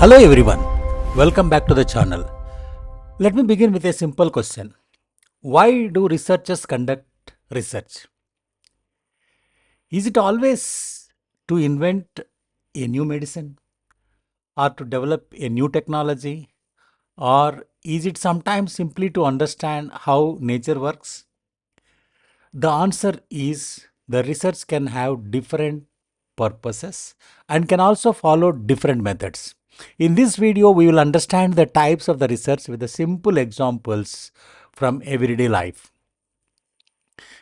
Hello everyone, welcome back to the channel. Let me begin with a simple question. Why do researchers conduct research? Is it always to invent a new medicine or to develop a new technology, or is it sometimes simply to understand how nature works? The answer is the research can have different purposes and can also follow different methods. In this video, we will understand the types of the research with the simple examples from everyday life.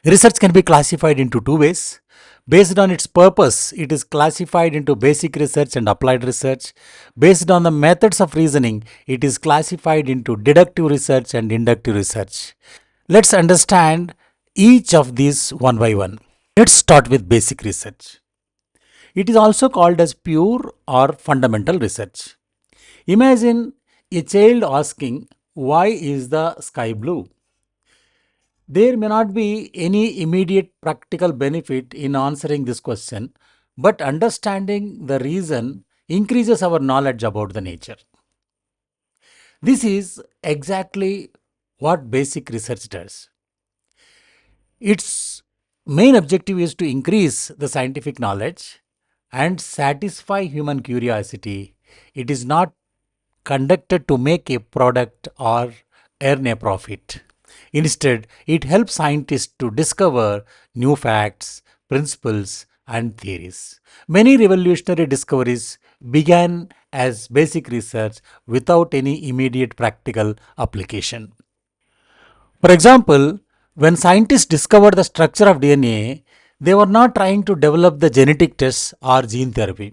Research can be classified into two ways. Based on its purpose, it is classified into basic research and applied research. Based on the methods of reasoning, it is classified into deductive research and inductive research. Let's understand each of these one by one. Let's start with basic research. It is also called as pure or fundamental research. Imagine a child asking, "Why is the sky blue?" There may not be any immediate practical benefit in answering this question, but understanding the reason increases our knowledge about the nature. This is exactly what basic research does. Its main objective is to increase the scientific knowledge and satisfy human curiosity. It is not conducted to make a product or earn a profit. Instead, it helps scientists to discover new facts, principles, and theories. Many revolutionary discoveries began as basic research without any immediate practical application. For example, when scientists discovered the structure of DNA, they were not trying to develop the genetic tests or gene therapy.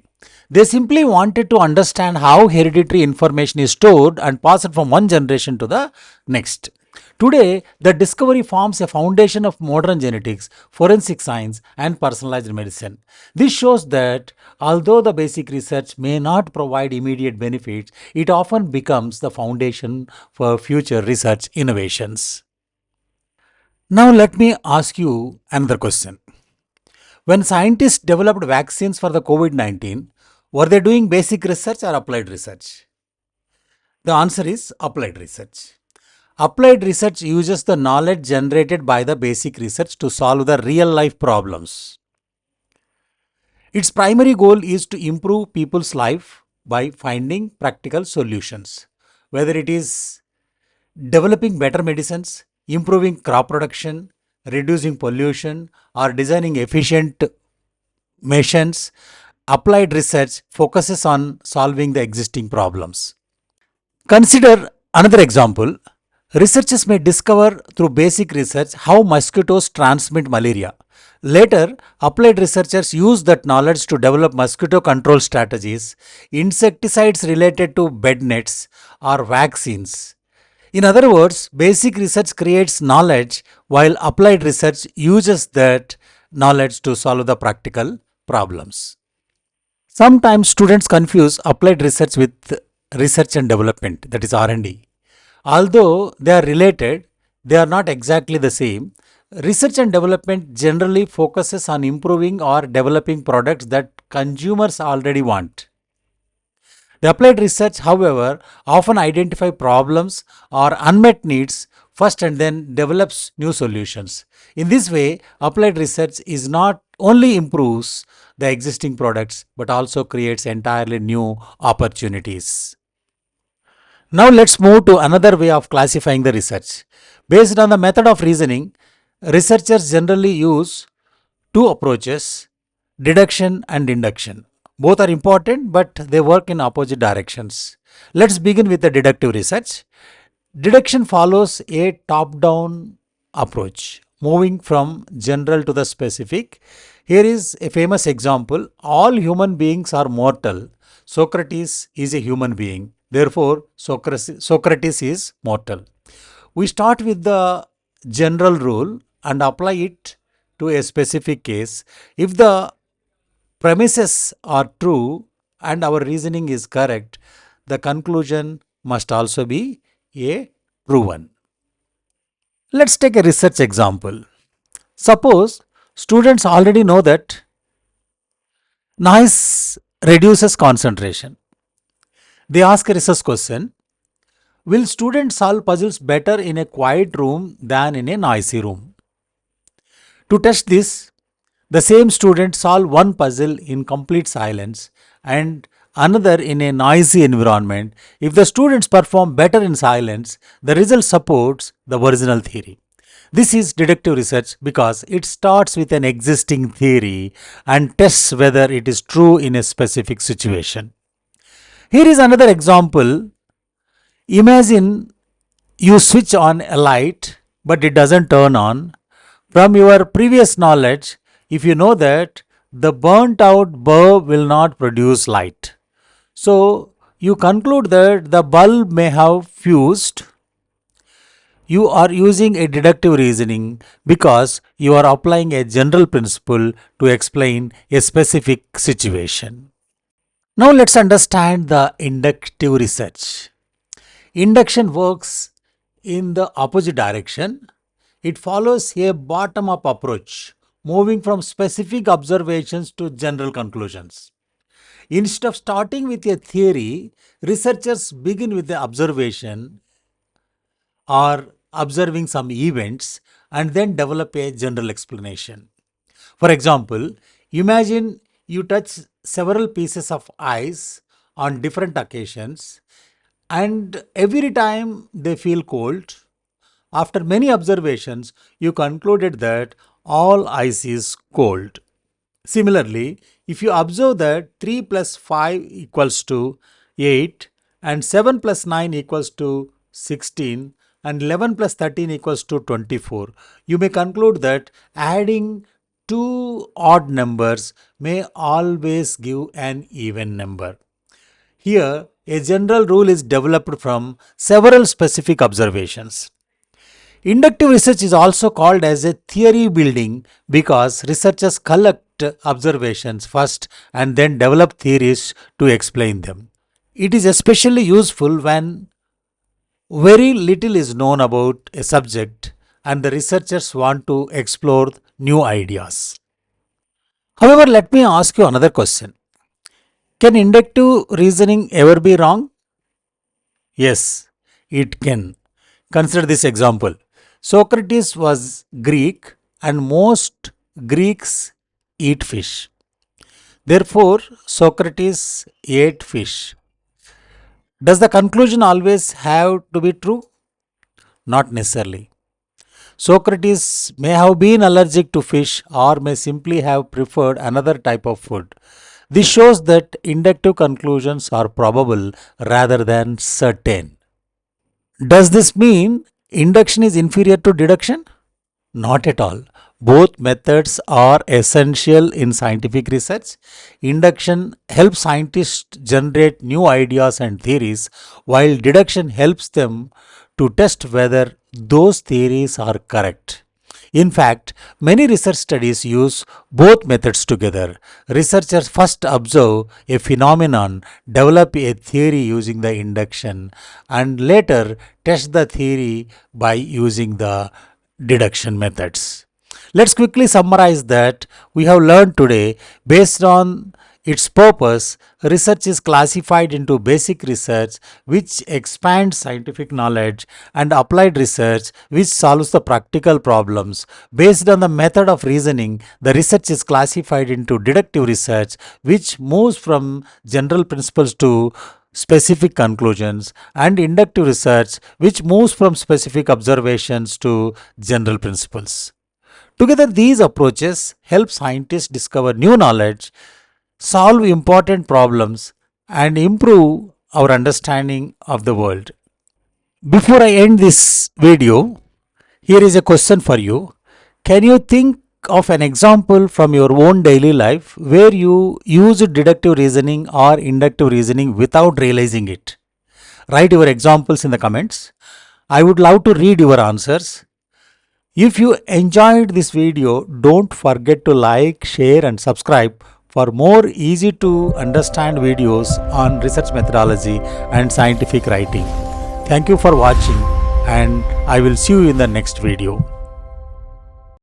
They simply wanted to understand how hereditary information is stored and passed from one generation to the next. Today, the discovery forms a foundation of modern genetics, forensic science, and personalized medicine. This shows that although the basic research may not provide immediate benefits, it often becomes the foundation for future research innovations. Now, let me ask you another question. When scientists developed vaccines for the COVID 19, were they doing basic research or applied research? The answer is applied research. Applied research uses the knowledge generated by the basic research to solve the real life problems. Its primary goal is to improve people's life by finding practical solutions, whether it is developing better medicines, improving crop production, reducing pollution, or designing efficient machines. Applied research focuses on solving the existing problems. Consider another example. Researchers may discover through basic research how mosquitoes transmit malaria. Later, applied researchers use that knowledge to develop mosquito control strategies, insecticides related to bed nets, or vaccines. In other words, basic research creates knowledge while applied research uses that knowledge to solve the practical problems. Sometimes students confuse applied research with research and development, that is R&D. Although they are related, they are not exactly the same. Research and development generally focuses on improving or developing products that consumers already want. The applied research, however, often identify problems or unmet needs first and then develops new solutions. In this way, applied research is not only improves the existing products but also creates entirely new opportunities. Now let's move to another way of classifying the research. Based on the method of reasoning, researchers generally use two approaches: deduction and induction. Both are important, but they work in opposite directions. Let's begin with the deductive research. Deduction follows a top down approach, moving from general to the specific. Here is a famous example: all human beings are mortal. Socrates is a human being. Therefore, Socrates is mortal. We start with the general rule and apply it to a specific case. If the premises are true and our reasoning is correct, the conclusion must also be a true one. Let's take a research example. Suppose students already know that noise reduces concentration. They ask a research question: will students solve puzzles better in a quiet room than in a noisy room? To test this, the same student solve one puzzle in complete silence and another in a noisy environment. If the students perform better in silence, the result supports the original theory. This is deductive research because it starts with an existing theory and tests whether it is true in a specific situation. Here is another example. Imagine you switch on a light but it doesn't turn on. From your previous knowledge, if you know that the burnt out bulb will not produce light, so you conclude that the bulb may have fused. You are using a deductive reasoning because you are applying a general principle to explain a specific situation. Now let's understand the inductive research. Induction works in the opposite direction. It follows a bottom up approach, moving from specific observations to general conclusions. Instead of starting with a theory, researchers begin with the observation or observing some events and then develop a general explanation. For example, imagine you touch several pieces of ice on different occasions and every time they feel cold. After many observations, you concluded that all ice is cold. Similarly, if you observe that 3 plus 5 equals to 8 and 7 plus 9 equals to 16 and 11 plus 13 equals to 24, you may conclude that adding two odd numbers may always give an even number. Here, a general rule is developed from several specific observations. Inductive research is also called as a theory building because researchers collect observations first and then develop theories to explain them. It is especially useful when very little is known about a subject and the researchers want to explore new ideas. However, let me ask you another question. Can inductive reasoning ever be wrong? Yes, it can. Consider this example. Socrates was Greek and most Greeks eat fish. Therefore, Socrates ate fish. Does the conclusion always have to be true? Not necessarily. Socrates may have been allergic to fish or may simply have preferred another type of food. This shows that inductive conclusions are probable rather than certain. Does this mean induction is inferior to deduction? Not at all. Both methods are essential in scientific research. Induction helps scientists generate new ideas and theories, while deduction helps them to test whether those theories are correct. In fact, many research studies use both methods together. Researchers first observe a phenomenon, develop a theory using the induction, and later test the theory by using the deduction methods. Let's quickly summarize that we have learned today. Based on its purpose, research is classified into basic research, which expands scientific knowledge, and applied research, which solves the practical problems. Based on the method of reasoning, the research is classified into deductive research, which moves from general principles to specific conclusions, and inductive research, which moves from specific observations to general principles. Together, these approaches help scientists discover new knowledge, solve important problems, and improve our understanding of the world. Before I end this video, here is a question for you. Can you think of an example from your own daily life where you used deductive reasoning or inductive reasoning without realizing it? Write your examples in the comments. I would love to read your answers. If you enjoyed this video, don't forget to like, share, and subscribe for more easy to understand videos on research methodology and scientific writing. Thank you for watching, and I will see you in the next video.